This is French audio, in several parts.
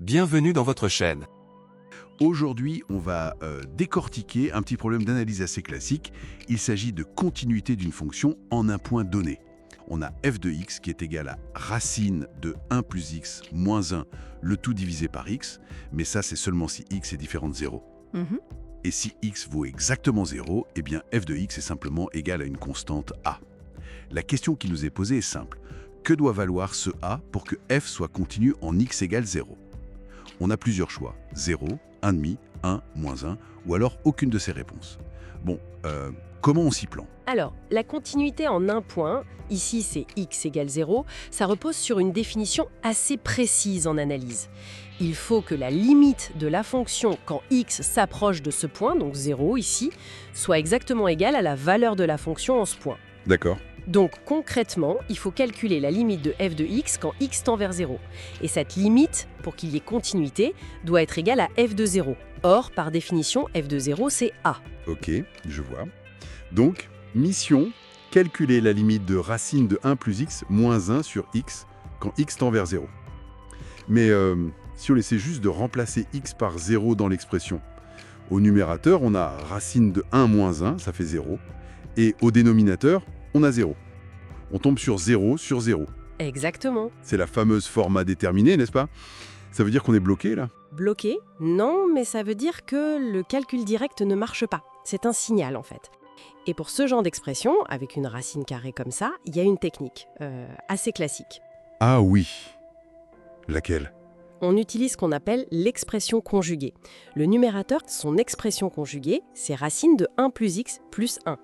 Bienvenue dans votre chaîne. Aujourd'hui, on va décortiquer un petit problème d'analyse assez classique. Il s'agit de continuité d'une fonction en un point donné. On a f de x qui est égal à racine de 1 plus x moins 1, le tout divisé par x, mais ça c'est seulement si x est différent de 0. Et si x vaut exactement 0, eh bien f de x est simplement égal à une constante a. La question qui nous est posée est simple. Que doit valoir ce a pour que f soit continu en x égale 0 ? On a plusieurs choix, 0, 1,5, 1, moins 1, ou alors aucune de ces réponses. Bon, comment on s'y prend ? Alors, la continuité en un point, ici c'est x égale 0, ça repose sur une définition assez précise en analyse. Il faut que la limite de la fonction quand x s'approche de ce point, donc 0 ici, soit exactement égale à la valeur de la fonction en ce point. D'accord. Donc concrètement, il faut calculer la limite de f de x quand x tend vers 0. Et cette limite, pour qu'il y ait continuité, doit être égale à f de 0. Or, par définition, f de 0, c'est a. Ok, je vois. Donc, mission, calculer la limite de racine de 1 plus x moins 1 sur x quand x tend vers 0. Mais si on essaie juste de remplacer x par 0 dans l'expression, au numérateur, on a racine de 1 moins 1, ça fait 0. Et au dénominateur, on a 0. On tombe sur 0 sur 0. Exactement. C'est la fameuse forme à déterminer, n'est-ce pas ? Ça veut dire qu'on est bloqué, là ? Bloqué? Non, mais ça veut dire que le calcul direct ne marche pas. C'est un signal, en fait. Et pour ce genre d'expression, avec une racine carrée comme ça, il y a une technique assez classique. Ah oui. Laquelle ? On utilise ce qu'on appelle l'expression conjuguée. Le numérateur, son expression conjuguée, c'est racine de 1 plus x plus 1.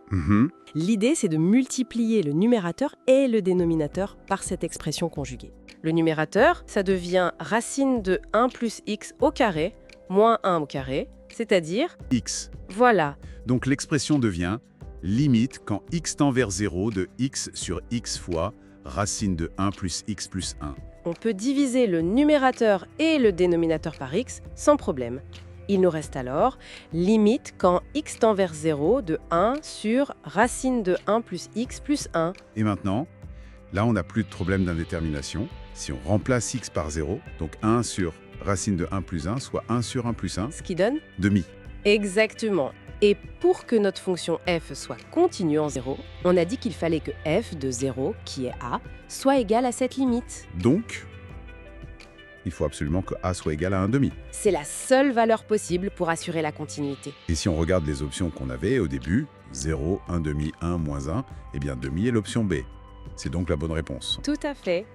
L'idée, c'est de multiplier le numérateur et le dénominateur par cette expression conjuguée. Le numérateur, ça devient racine de 1 plus x au carré moins 1 au carré, c'est-à-dire... x. Voilà, Donc l'expression devient limite quand x tend vers 0 de x sur x fois racine de 1 plus x plus 1. on peut diviser le numérateur et le dénominateur par x sans problème. Il nous reste alors limite quand x tend vers 0 de 1 sur racine de 1 plus x plus 1. Et maintenant, là on n'a plus de problème d'indétermination. Si on remplace x par 0, donc 1 sur racine de 1 plus 1, soit 1 sur 1 plus 1, Ce qui donne demi. exactement. Et pour que notre fonction f soit continue en 0, on a dit qu'il fallait que f de 0, qui est a, soit égal à cette limite. Donc, il faut absolument que a soit égal à 1 demi. C'est la seule valeur possible pour assurer la continuité. Et si on regarde les options qu'on avait au début, 0, 1 demi, 1, moins 1, eh bien demi est l'option B. C'est donc la bonne réponse. Tout à fait.